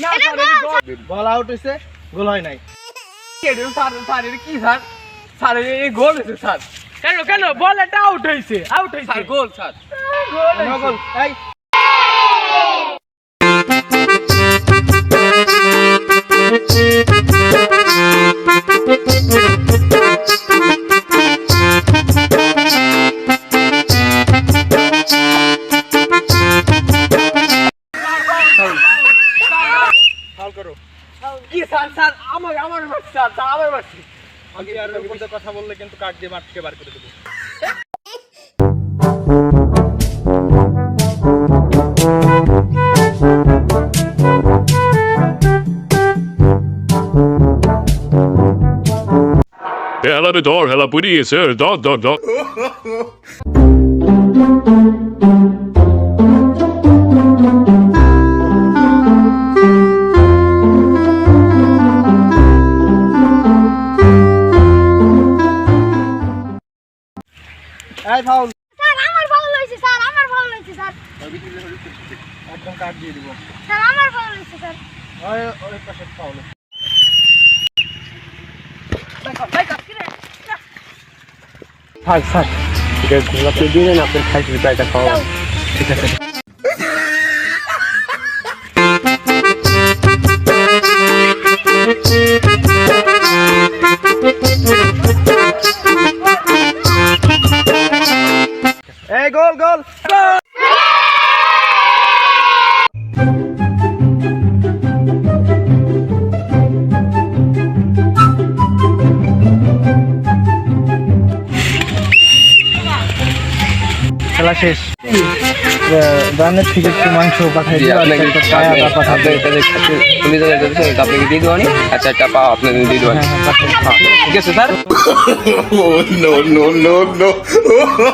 না ball out হইছে, গোল হয় নাই। কি স্যার? স্যার এই গোল হয়েছে স্যার। কেন কেন বল এটা আউট হইছে স্যার গোল স্যার। গোল এই ফাউল করো। কি স্যার? স্যার আমার মারছি স্যার, স্যার আমার মারছি। আমি আর বিরুদ্ধে কথা বললে কিন্তু কাট দিয়ে মাঠ থেকে বার করে দেবো। Hela det dar, hela poliser, da. এই ফাউল। স্যার আমার ফাউল হইছে স্যার, আমার ফাউল হইছে স্যার। একদম কাট দিয়ে দিব। স্যার আমার ফাউল হইছে স্যার। ওই পাশে ফাউল। স্যার স্যার ঠিক আছে, গোল আপনি দিয়ে দেন, আপনার খাইতে এটা খাওয়া। ঠিক আছে। এই গোল গোল। খেলা শেষ। রানের থেকে একটু মাংস পাঠাই দিও, আপনাকে পায়া পাঠাবে। আপনাকে দিয়ে দেওয়ানি, আচ্ছা একটা পা আপনাকে দিয়ে দেওয়ানি। ঠিক আছে স্যার। No.